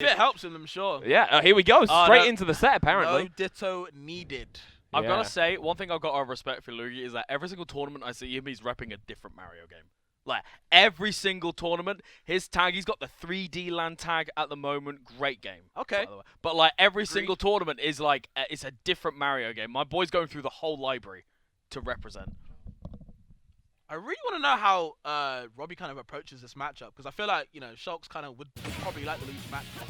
If it helps him, I'm sure. Yeah, here we go. Straight into the set, apparently. No ditto needed. I've got to say, one thing I've got to respect for Luugi is that every single tournament I see him, he's repping a different Mario game. Like, every single tournament, his tag, he's got the 3D land tag at the moment. Great game. Okay. By the way. But, like, every single tournament is, like, it's a different Mario game. My boy's going through the whole library to represent. I really want to know how Robbie kind of approaches this matchup, because I feel like, you know, Shulk's kind of would probably like the Luigi matchup.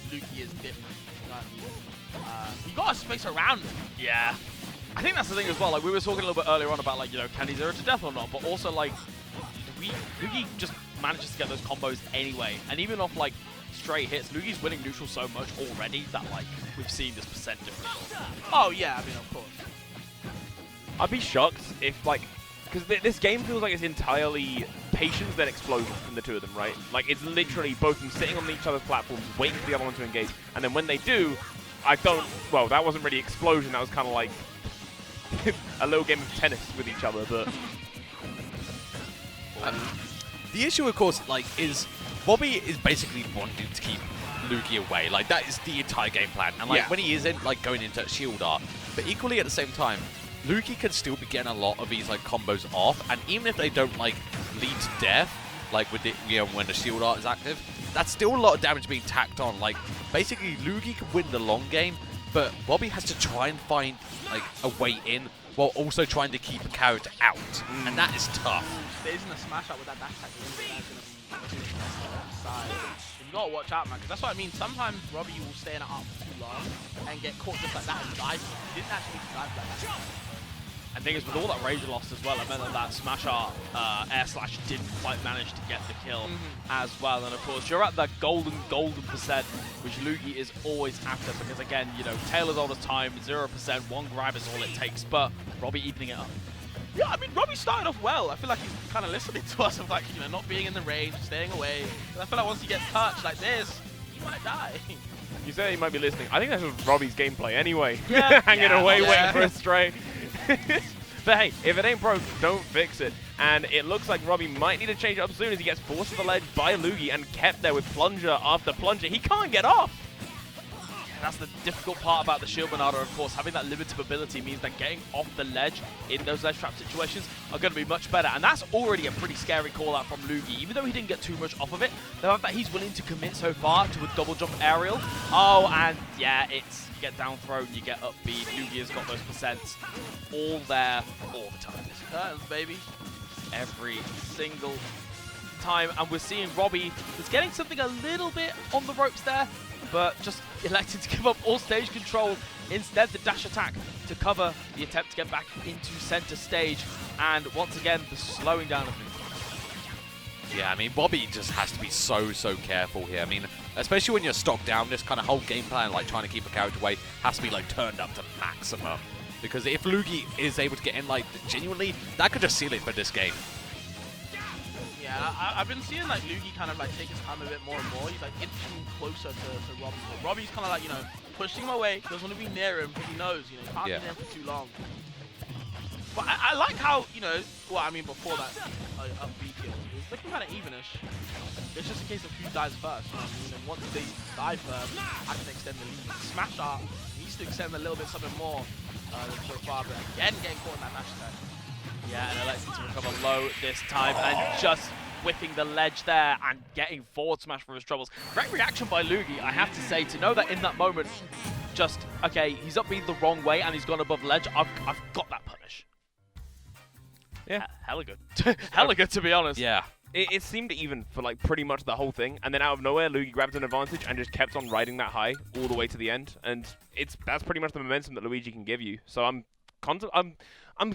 Luugi is different. You know what I mean? You got to space around him. Yeah. I think that's the thing as well. Like, we were talking a little bit earlier on about, like, you know, can he zero to death or not? But also, like, Luugi just manages to get those combos anyway. And even off, like, straight hits, Luugi's winning neutral so much already that, like, we've seen this percent difference. Oh, yeah, I mean, of course. I'd be shocked if, like, because this game feels like it's entirely patience then explosion from the two of them, right? Like, it's literally both of them sitting on each other's platforms, waiting for the other one to engage. And then when they do, well, that wasn't really explosion, that was kind of like a little game of tennis with each other, but... the issue, of course, like, is Robbie is basically wanting to keep Luugi away. Like, that is the entire game plan. And, like, when he isn't, like, going into shield art, but equally at the same time, Luugi can still be getting a lot of these, like, combos off, and even if they don't, like, lead to death, like, with the, you know, when the shield art is active, that's still a lot of damage being tacked on. Like, basically, Luugi can win the long game, but Robbie has to try and find, like, a way in while also trying to keep a character out, and that is tough. There isn't a smash up with that dash attack. That's going to be side. You got to watch out, man, because that's what I mean. Sometimes Robbie will stay in it up too long and get caught just like that and dive. He didn't actually dive like that. I think it's with all that rage lost as well, it meant that SmashUK air slash didn't quite manage to get the kill as well. And of course, you're at that golden percent, which Luugi is always after, because again, you know, Taylor's all the time, 0%, one grab is all it takes, but Robbie evening it up. Yeah, I mean, Robbie started off well. I feel like he's kind of listening to us of, like, you know, not being in the range, staying away. And I feel like once he gets touched like this, he might die. You say he might be listening. I think that's just Robbie's gameplay anyway. Yeah. Hanging away, waiting for a stray. But hey, if it ain't broke, don't fix it. And it looks like Robbie might need to change it up soon as he gets forced to the ledge by Luugi and kept there with plunger after plunger. He can't get off. And that's the difficult part about the shield Monado, of course. Having that limited mobility means that getting off the ledge in those ledge trap situations are going to be much better. And that's already a pretty scary call out from Luugi. Even though he didn't get too much off of it, the fact that he's willing to commit so far to a double jump aerial. Oh, and yeah, it's you get down thrown, you get up B. Luugi has got those percents all there, all the time. Turns, baby. Every single time. And we're seeing Robbie is getting something a little bit on the ropes there, but just elected to give up all stage control. Instead, the dash attack to cover the attempt to get back into center stage. And once again, the slowing down of things. Yeah, I mean, Robbie just has to be so careful here. I mean, especially when you're stocked down, this kind of whole game plan, like trying to keep a character away, has to be like turned up to maximum. Because if Luugi is able to get in, like, genuinely, that could just seal it for this game. Yeah, I've been seeing, like, Luugi kind of, like, take his time a bit more and more. He's, like, inching closer to Robbie. But Robbie's kind of, like, you know, pushing him away. He doesn't want to be near him because he knows, you know, he can't be there for too long. But I like how, you know, well, I mean, before that up B kill, it was looking kind of evenish. It's just a case of who dies first. You know what I mean? And once they die first, I can extend the lead. SmashUK needs to extend a little bit something more than so far, but again, getting caught in that dash attack. Yeah, and electing to recover low this time and just whipping the ledge there and getting forward smash for his troubles. Great reaction by Luugi, I have to say, to know that in that moment, just, okay, he's up B the wrong way and he's gone above ledge. I've got that punish. Yeah. Hella good. Hella good, to be honest. Yeah. It seemed even for like pretty much the whole thing, and then out of nowhere, Luugi grabbed an advantage and just kept on riding that high all the way to the end, and that's pretty much the momentum that Luigi can give you. So I'm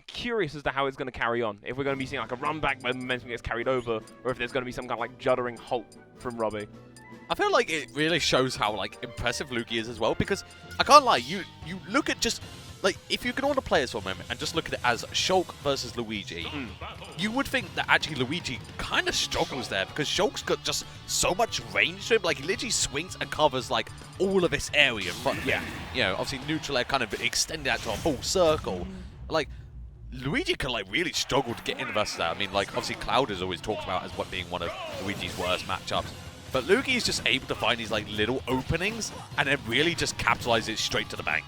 curious as to how it's going to carry on. If we're going to be seeing like a run back where momentum gets carried over, or if there's going to be some kind of like juddering halt from Robbie. I feel like it really shows how like impressive Luugi is as well, because I can't lie, you look at just like, if you can order players for a moment and just look at it as Shulk versus Luigi, you would think that actually Luigi kind of struggles there, because Shulk's got just so much range to him. Like, he literally swings and covers like all of this area in front of him. You know, obviously neutral air kind of extended that to a full circle. Like, Luigi can like really struggle to get in versus that. I mean, like, obviously Cloud is always talked about as what being one of Luigi's worst matchups. But Luugi is just able to find these like little openings and then really just capitalize it straight to the bank.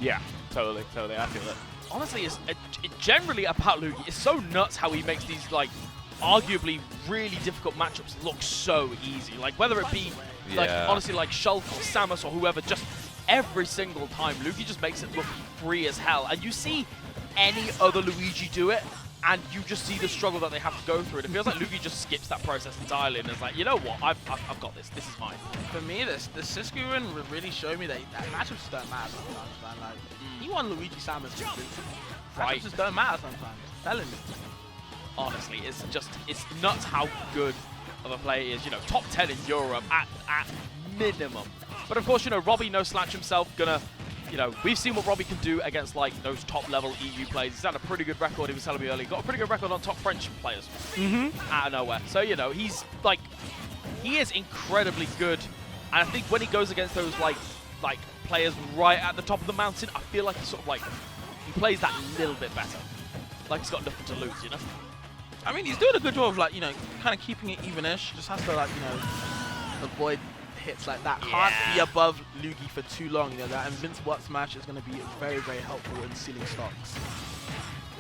Yeah, totally. I feel it. Honestly, it's generally about Luugi. It's so nuts how he makes these like arguably really difficult matchups look so easy. Like whether it be like honestly like Shulk or Samus or whoever, just every single time Luugi just makes it look free as hell. And you see any other Luigi do it, and you just see the struggle that they have to go through. And it feels like Luugi just skips that process entirely and is like, you know what, I've got this. This is mine. For me, the SSBU win really showed me that matchups just don't matter sometimes, man. Like, he won Luigi Samus. Right. Matchups just don't matter sometimes. Telling me. Honestly, it's nuts how good of a player he is. You know, top 10 in Europe at minimum. But of course, you know, Robbie no slouch himself, gonna, you know, we've seen what Robbie can do against like those top level EU players. He's had a pretty good record, he was telling me earlier. Got a pretty good record on top French players. Out of nowhere. So, you know, he's like, he is incredibly good. And I think when he goes against those like players right at the top of the mountain, I feel like he's sort of like, he plays that a little bit better. Like he's got nothing to lose, you know? I mean, he's doing a good job of, like, you know, kind of keeping it even-ish. Just has to, like, you know, avoid hits like that. Can't be above Luugi for too long. You know, that invincible up smash is going to be very, very helpful in sealing stocks.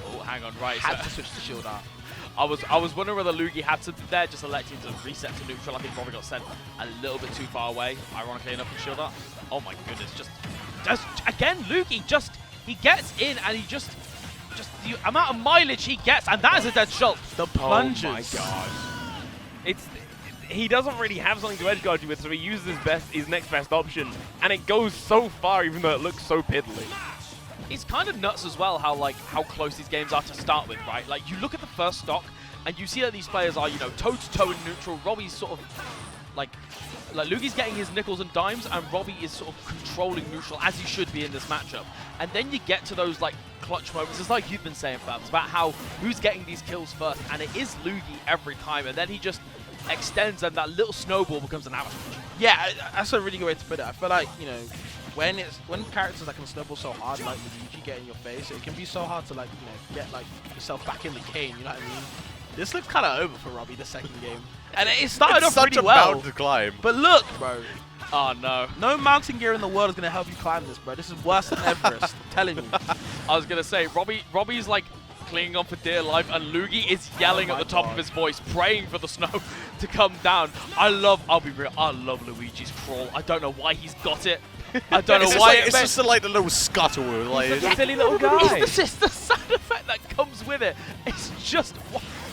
Oh, hang on, right. Had to switch to shield art. I was wondering whether Luugi had something there, just electing to reset to neutral. I think Robbie got sent a little bit too far away, ironically enough, in shield art. Oh my goodness, just again, Luugi he gets in and he just the amount of mileage he gets, and that is a dead Shulk. The plunges. Oh my god. He doesn't really have something to edge guard you with, so he uses his next best option, and it goes so far even though it looks so piddly. It's kind of nuts as well how close these games are to start with, right? Like, you look at the first stock, and you see that these players are, you know, toe-to-toe in neutral. Robbie's sort of, like Luugi's getting his nickels and dimes, and Robbie is sort of controlling neutral, as he should be in this matchup. And then you get to those, like, clutch moments. It's like you've been saying, Fabs, about how who's getting these kills first, and it is Luugi every time, and then he just extends, and that little snowball becomes an avalanche. Yeah, that's a really good way to put it. I feel like, you know, when characters that can snowball so hard, like Luigi get in your face, it can be so hard to, like, you know, get like yourself back in the game. You know what I mean? This looks kind of over for Robbie the second game, and it started off pretty well. Such a mountain to climb. But look, bro. Oh no. No mountain gear in the world is gonna help you climb this, bro. This is worse than Everest. I'm telling you. I was gonna say, Robbie's like clinging on for dear life, and Luugi is yelling at the top of his voice, praying for the snow to come down. I'll be real, I love Luigi's crawl. I don't know why he's got it. I don't know why. It's just like the little scuttle. Like, He's a silly little guy. It's just the sound effect that comes with it. It's just,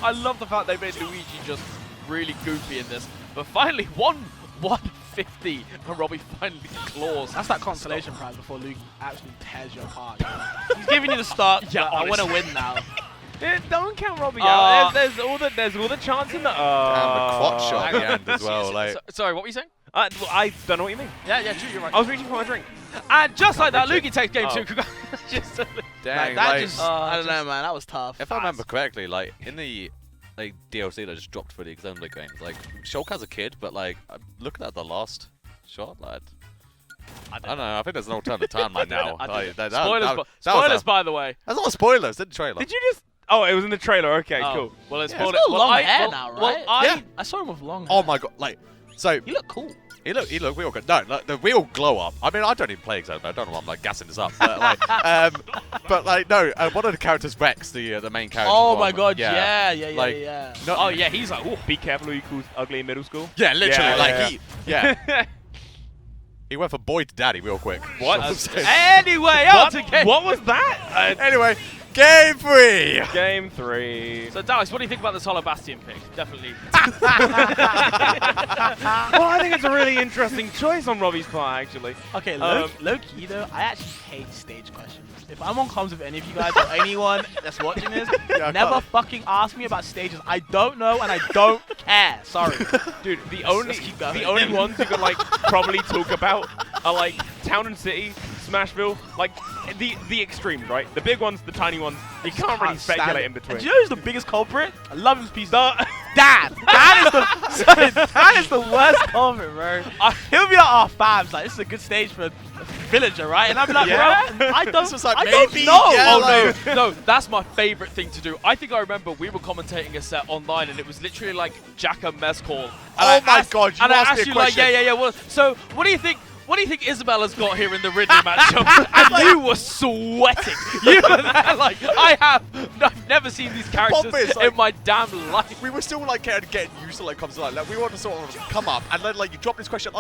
I love the fact they made Luigi just really goofy in this. But finally, 150, and Robbie finally claws. That's that consolation prize before Luugi actually tears you apart. You know? He's giving you the start. Yeah, I want to win now. Don't count Robbie out. There's all the chance in the. and the clock shot at the end as well. Like, Sorry, what were you saying? I don't know what you mean. Yeah, true, you're right. I was reaching for my drink. And just like that, Luugi takes game 2. Just dang, I don't know, man. That was tough. if I remember correctly, like in the DLC that just dropped for the Xenoblade games, like Shulk has a kid, but like looking at the last shot, like I don't know. I think there's an alternate timeline now. Spoilers, by the way. That's not spoilers. In the trailer. Did you just? Oh, it was in the trailer. Okay, cool. Well, it's He's got long hair now, right? Yeah. I saw him with long hair. Oh my god! Like, so You look cool. he look real good. No, like, the real glow up. I mean, I don't even play Xenoblade. I don't know why I'm like gassing this up. But like, no. One of the characters, Rex, the main character. Oh my god! Yeah. Yeah. No, Oh yeah, he's like, ooh. Be careful who you call ugly in middle school. Yeah, literally. Yeah, He went from boy to daddy real quick. What? Anyway, on to game. What was that? Anyway, game 3. Game 3. So Dallas, what do you think about this Hollow Bastion pick? Definitely. Well, I think it's a really interesting choice on Robbie's part, actually. Okay, low key though, I actually hate stage questions. If I'm on comms with any of you guys or anyone that's watching this, never fucking ask me about stages. I don't know and I don't care. Sorry. Dude, the let's keep going. only ones you can like probably talk about are like Town and City, Smashville, like the extremes, right? The big ones, the tiny ones. You can't really speculate in between. And do you know who's the biggest culprit? I love his piece. Dad. Dad is That is the worst comment, bro. He'll be like, "Oh, fams, like this is a good stage for a villager, right?" And I'll be like, "Bro, I don't, like, I don't maybe, know." yeah, Oh like- no, that's my favorite thing to do. I think I remember we were commentating a set online, and it was literally like Jack and Mezcal. And Oh my God, you and I asked me asked a you like, question. yeah. Well, so what do you think? What do you think Isabella's got here in the Ridley matchup? And you were sweating. You were there like, I've never seen these characters is, like, in my damn life. We were still like getting used to like comes like we want to sort of come up and then like you drop this question.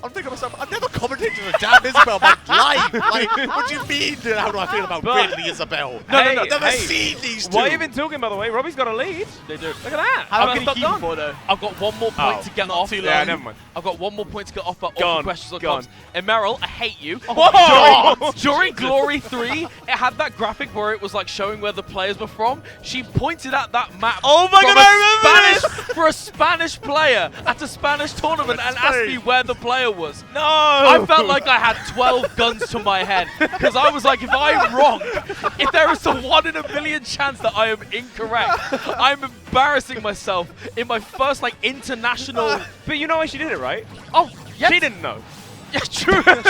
I'm thinking to myself, I've never commentated on a damn Isabel in my life. Like, what do you mean? How do I feel about Ridley Isabel? No. Never seen these two. Why are you even talking, by the way? Robbie's got a lead. They do. Look at that. How I'm long gonna can keep you keep going. him for, though? I've got one more point to get off. too Yeah, long. never mind. I've got one more point to get off, but Gone, all the questions on gone. comms. And Meryl, I hate you. Whoa! During Glory 3, it had that graphic where it was like showing where the players were from. She pointed at that map Oh my from God, I remember for a Spanish player at a Spanish tournament and asked me where the player was. No! I felt like I had 12 guns to my head because I was like, if I'm wrong, if there is a 1 in a million chance that I am incorrect, I'm embarrassing myself in my first like international. But you know why she did it, right? Oh, yes. She didn't know. Yeah, true. Did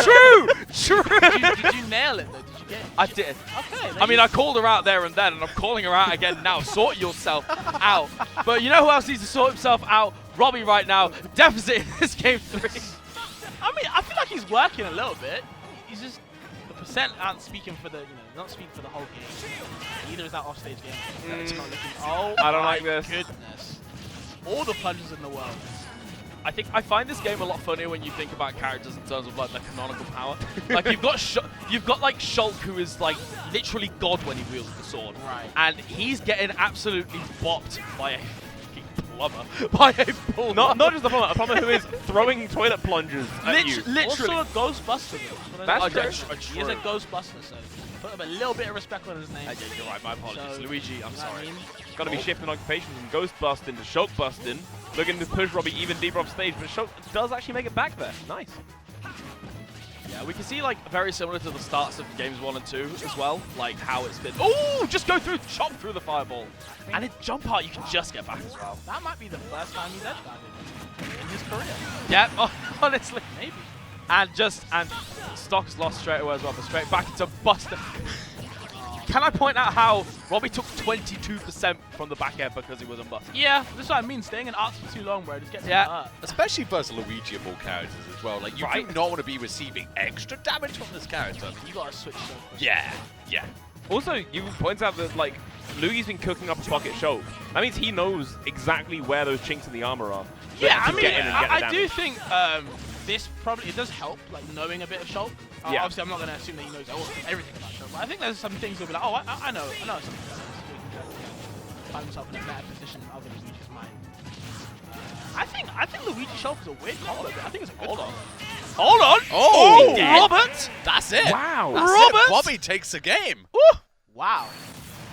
you nail it though? Did you get it? I did. Okay. I mean, I called her out there and then, and I'm calling her out again now. Sort yourself out. But you know who else needs to sort himself out? Robbie right now. Deficit in this game 3. I mean, I feel like he's working a little bit. He's just the percent aren't speaking for the, not speaking for the whole game. Neither is that offstage game. It's not looking. Oh, I don't my like this. Goodness. All the plunges in the world. I find this game a lot funnier when you think about characters in terms of like their canonical power. Like you've got like Shulk, who is like literally God when he wields the sword, Right. and he's getting absolutely bopped by a fucking plumber, by a plumber. Not just a plumber who is throwing toilet plungers at you. Literally. Also a Ghostbuster. Though. That's true. He is a Ghostbuster, so put a little bit of respect on his name. Yeah, you're right. My apologies, So, Luigi. I'm you know what I sorry. mean? Got to be shifting occupations from Ghost Busting to Shulk Busting. Looking to push Robbie even deeper off stage, but Shulk does actually make it back there. Nice. Yeah, we can see like very similar to the starts of games 1 and 2 as well, like how it's been. Oh, just go through, chop through the fireball, and in jump out you can just get back as well. That might be the first time he's edge guarded in his career. Yeah, honestly. Maybe. And Stock has lost straight away as well, but straight back into Buster. Can I point out how Robbie took 22% from the back end because he was on Buster? Yeah, that's what I mean. Staying in arts for too long, bro, just gets Yeah. hurt. Especially versus Luigi of all characters as well. Like, you do not want to be receiving extra damage from this character. You gotta switch so quick. Yeah. Also, you point out that, like, Luugi's been cooking up a pocket Shulk. That means he knows exactly where those chinks in the armor are. Yeah, to I mean, get in and get the I do damage. think this probably, it does help, like, knowing a bit of Shulk. Yeah. Obviously, I'm not going to assume that he knows everything about Shulk, but I think there's some things he'll be like, oh, I know something about this. So he can find himself in a better position other than Luigi's mind. I think Luigi Shulk is a weird combo, but I think it's a good combo. Hold on! Oh! Robert! That's it. Wow. That's Robert! it. Bobby takes the game. Wow.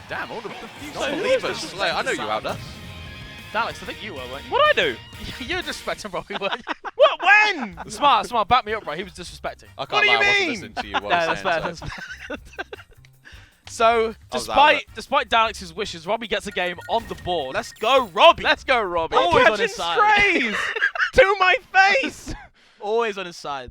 Damn, all the non-believers. Like, I know you out there. Alex, I think you were, weren't you? What'd I do? You were disrespecting Robbie, weren't you? What? When? Smart, back me up, right? He was disrespecting. I can't What do you lie, I wasn't mean? listening to you. What Yeah, I that's was fair. saying, That's fair. So, was out of despite Dalex's wishes, Robbie gets a game on the board. Let's go, Robbie. Let's go, Robbie. I'm Always on catching his side. strays to my face. Always on his side.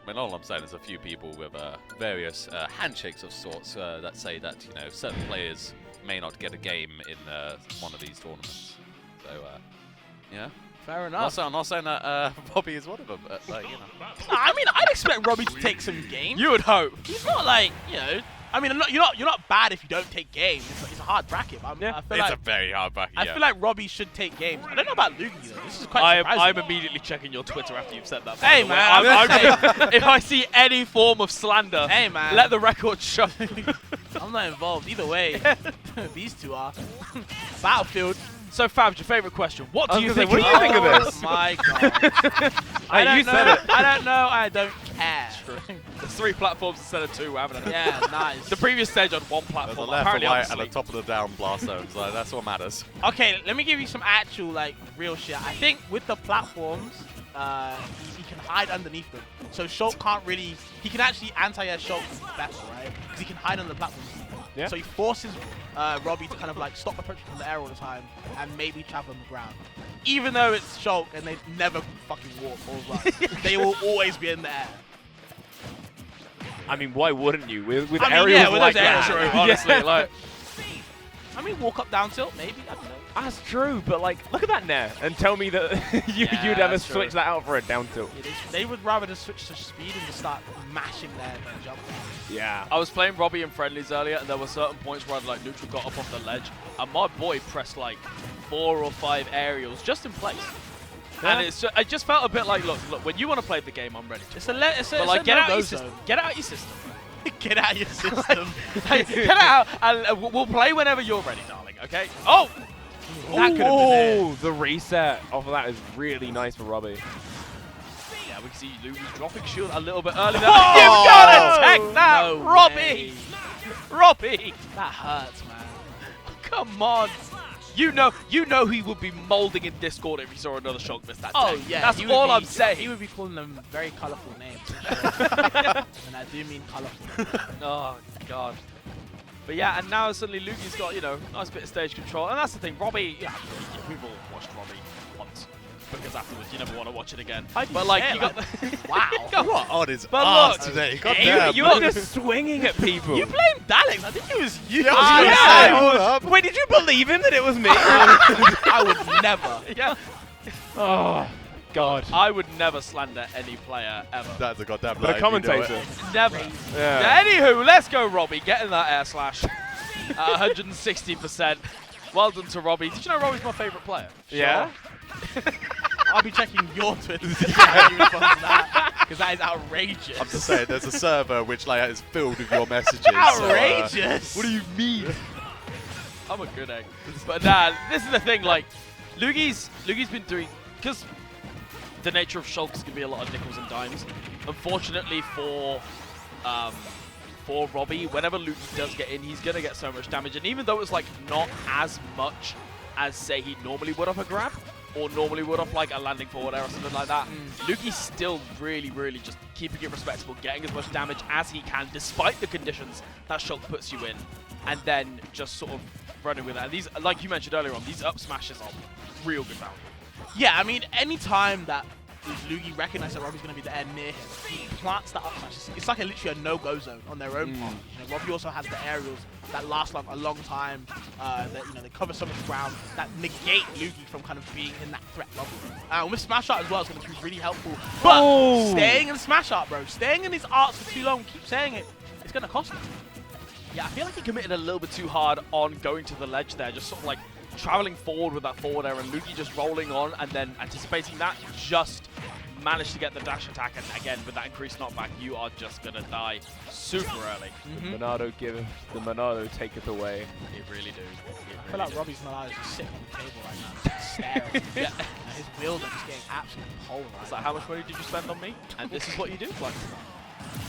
I mean, all I'm saying is a few people with various handshakes of sorts that say that, you know, certain players may not get a game in one of these tournaments. So, yeah. Fair I'm enough. not saying that Bobby is one of them, but, you know. I mean, I'd expect Robbie to take some games. You would hope. He's not like, I mean, you're not bad if you don't take games. It's a hard bracket. But I feel It's like a very hard bracket, I feel like Robbie should take games. I don't know about Luugi though. This is quite I'm surprising. immediately checking your Twitter after you've said that. Hey, by the way. man, if I see any form of slander, Hey, man. let the record show. I'm not involved either way. These two are. Battlefield. So, Fabs, your favorite question. What do you think? what do you think of Oh this? my god. I don't you know. said it. I don't know. I don't care. There's 3 platforms instead of 2, haven't I? Yeah, nice. The previous stage on 1 There's a platform. left, a Apparently, right, I'm and a asleep. top of the down blast zone, so that's what matters. Okay, let me give you some actual, like, real shit. I think with the platforms, he can hide underneath them. So Shulk can't really... He can actually anti-air Shulk better, right? Because he can hide on the platforms. Yeah. So he forces Robbie to kind of like stop approaching from the air all the time and maybe travel on the ground. Even though it's Shulk and they never fucking walk or run, they will always be in the air. I mean, why wouldn't you? With I mean, aerials yeah, with like those that. aerials, honestly, like. I mean, walk up down tilt, maybe. I don't know. That's true, but like, look at that nair, and tell me that you'd ever that's switch true. that out for a down tilt. Yeah, they would rather just switch to speed and just start mashing their jump. Yeah. I was playing Robbie in friendlies earlier, and there were certain points where I'd like neutral got up off the ledge, and my boy pressed like 4 or 5 aerials just in place. Yeah. And I just felt a bit like, look, when you want to play the game, I'm ready. It's a But like, get out your system. Get out your system. Get out of your system. Like, get out, and we'll play whenever you're ready, darling. Okay? Oh, That could have been it. The reset off of that is really nice for Robbie. yeah, we can see Luugi dropping shield a little bit early. There. Oh! You've got to tech that, No Robbie. way. Robbie. That hurts, man. Come on. You know he would be molding in Discord if he saw another Shulk miss that Oh, tech. yeah. That's he would all be- I'm saying. He would be calling them very colourful names. And I do mean colourful. Oh, God. But yeah, and now suddenly Luugi's got, nice bit of stage control. And that's the thing, Robbie, we've all watched Robbie once. Because afterwards, you never want to watch it again. Why'd you But say like, it you got Wow. What on his But arse look, today? God You, damn. you're just swinging at people. You blamed Daleks. I think it was you. Yeah, I was gonna say, hold up. Wait, did you believe him that it was me? I would never. yeah, Oh, God. I would never slander any player ever. That's a goddamn But lie. a commentator. Never. Yeah. Anywho, let's go, Robbie. Get in that air slash. 160%. Well done to Robbie. Did you know Robbie's my favourite player? Yeah? I'll be checking your Twitter to see how you respond to that. Because that is outrageous. I'm just saying, there's a server which like is filled with your messages. outrageous. What do you mean? I'm a good egg. But nah, this is the thing, like, Luugi's been doing, because the nature of Shulk is going to be a lot of nickels and dimes. Unfortunately for Robbie, whenever Luugi does get in, he's going to get so much damage. And even though it's like not as much as, say, he normally would off a grab, or normally would off like a landing forward air or something like that, Luugi's still really, really just keeping it respectable, getting as much damage as he can, despite the conditions that Shulk puts you in, and then just sort of running with that. And these, like you mentioned earlier on, these up smashes are real good value. Yeah, I mean, any time that Luugi recognizes that Robbie's going to be there near him, he plants that up smash. It's like literally a no-go zone on their own part. Robbie also has the aerials that last like a long time. That they cover so much ground that negate Luugi from kind of being in that threat level. With Smash Art as well, it's going to be really helpful. But staying in Smash Art, bro, staying in his arts for too long, keep saying it, it's going to cost him. Yeah, I feel like he committed a little bit too hard on going to the ledge there, just sort of like traveling forward with that forward air, and Luugi just rolling on and then anticipating that, just managed to get the dash attack, and again, with that increased knockback, you are just going to die super early. The Monado giveth, the Monado taketh away. You really do. I feel like Robbie's Malala is just sitting on the table right now, just staring. And his build up is getting absolutely polarized. It's like, how much money did you spend on me? And this is what you do. Like,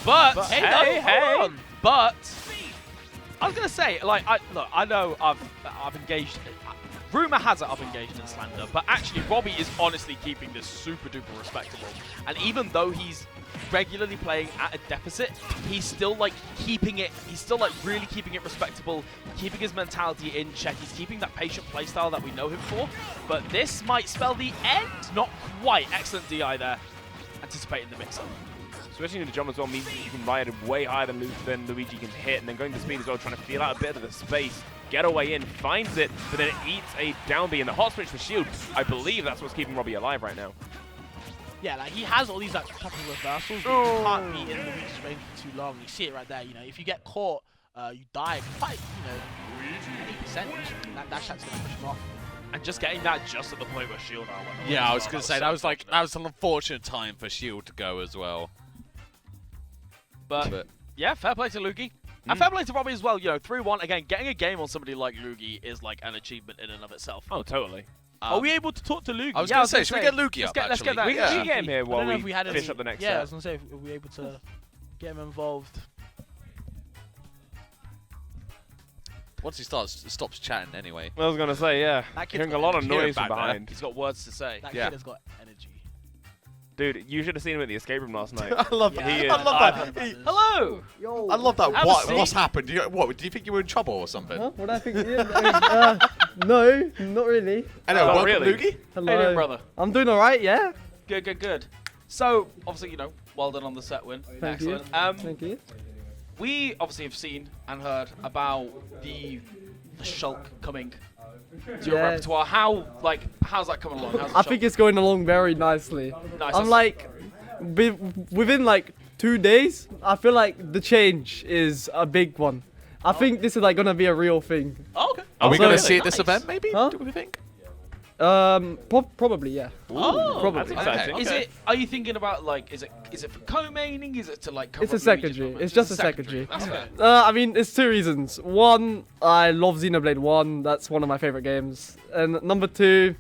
but hey, hold on. But I was gonna say, like, I know I've engaged. Rumor has it I've engaged in slander, but actually Robbie is honestly keeping this super duper respectable. And even though he's regularly playing at a deficit, he's still like keeping it. He's still like really keeping it respectable, keeping his mentality in check. He's keeping that patient playstyle that we know him for. But this might spell the end. Not quite. Excellent DI there. Anticipating the mix-up. Switching to the jump as well means that you can ride him way higher than Luigi can hit, and then going to speed as well, trying to feel out a bit of the space. Getaway in, finds it, but then it eats a down B, and the hot switch for shield. I believe that's what's keeping Robbie alive right now. Yeah, like he has all these like type of reversals, but you can't be in the Luigi's range for too long. You see it right there. If you get caught, you die quite, 80%. That shot's gonna push him off. And just getting that just at the point where shield are went. Yeah, I was going to say, that was an unfortunate time for Shield to go as well. But yeah, fair play to Luugi. And fair play to Robbie as well. 3-1. Again, getting a game on somebody like Luugi is like an achievement in and of itself. Oh, totally. Are we able to talk to Luugi? I was going to say, should we get Luugi up, let's get actually? that. We can get him here while we finish fish up the next I set. was going to say, if we're able to get him involved. Once he stops chatting anyway. I was going to say, yeah. That kid's Hearing a got lot of energy. noise from Back there. behind. He's got words to say. That Yeah. kid has got energy. Dude, you should have seen him at the escape room last night. I love Yeah. that. I love that. Hello. Yo. I love that. Have a What's seat. happened? Do you think you were in trouble or something? Huh? What I think? No, not really. Anyway, Oh, welcome, really? Luugi. Hello. How you doing, brother? I'm doing alright, yeah. Good, good, good. So, obviously, you know, well done on the set win. Thank Excellent. you. Thank you. We obviously have seen and heard about the Shulk coming to your Yeah. repertoire. How's that coming along? How's the I think Shulk? it's going along very nicely. Nice. I'm like, within like 2 days, I feel like the change is a big one. I think this is like gonna be a real thing. Oh, okay. Are we So- going to see it at this Nice. event, maybe? Huh? Do we think? Probably yeah. Oh, Probably. That's exciting. Is it? Are you thinking about like? Is it for co-maining? Is it to like? Cover It's a up Luigi's secondary. moment? It's just a secondary. That's fair. I mean, it's 2 reasons. One, I love Xenoblade 1. That's one of my favorite games. And number 2,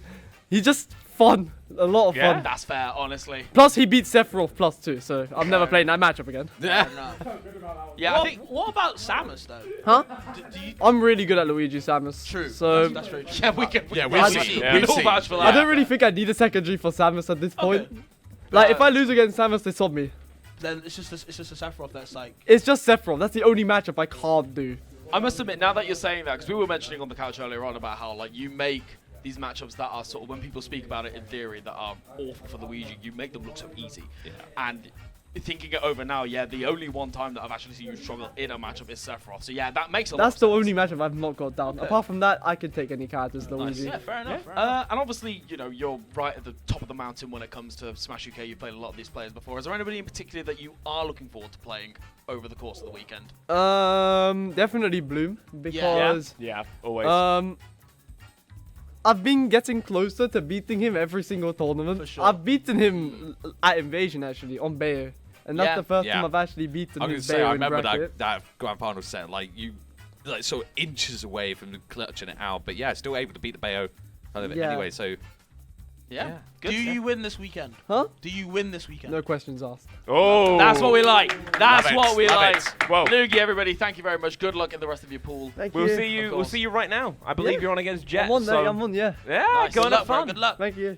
he's just fun. A lot of Yeah? fun. That's fair, honestly. Plus, he beat Sephiroth plus 2, so I'm never playing that matchup again. Yeah. Yeah, I think. What about Samus though? Huh? Do you, I'm really good at Luigi Samus. true. So that's very true. Yeah, we can. Yeah, we we've can seen. Yeah. We We've can all seen. vouch for that. I don't really think I need a secondary for Samus at this point. Like, if I lose against Samus, they sub me. Then it's just a Sephiroth that's like. It's just Sephiroth. That's the only matchup I can't do. I must admit, now that you're saying that, because we were mentioning on the couch earlier on about how like you make these matchups that are sort of, when people speak about it in theory, that are awful for Luigi, you make them look so easy. Yeah. And thinking it over now, yeah, the only one time that I've actually seen you struggle in a matchup is Sephiroth. So yeah, that makes a lot That's of the sense. only matchup I've not got down. Apart from that, I can take any characters, Luigi. Yeah, fair enough. Fair enough. And obviously, you know, you're right at the top of the mountain when it comes to SmashUK. You've played a lot of these players before. Is there anybody in particular that you are looking forward to playing over the course of the weekend? Definitely Bloom because Yeah, always. I've been getting closer to beating him every single tournament. For sure. I've beaten him at Invasion actually on Bayo, and that's Yeah. the first Yeah. time I've actually beaten I'm going to his say, Bayo I in remember bracket. that grand final set, like, you, like, sort of inches away from clutching it out, but yeah, still able to beat the Bayo kind of Yeah. anyway, so. Yeah. Do you win this weekend? Huh? Do you win this weekend? No questions asked. Oh. That's what we like. That's Love it. what we Love like. it. Whoa. Luugi, everybody, thank you very much. Good luck in the rest of your pool. Thank We'll you. see you. Of We'll course. see you right now. I believe Yeah. you're on against Jet. I'm on, so mate. I'm on. Yeah. Yeah, Nice. go Good and luck, have bro. fun. Good luck. Thank you.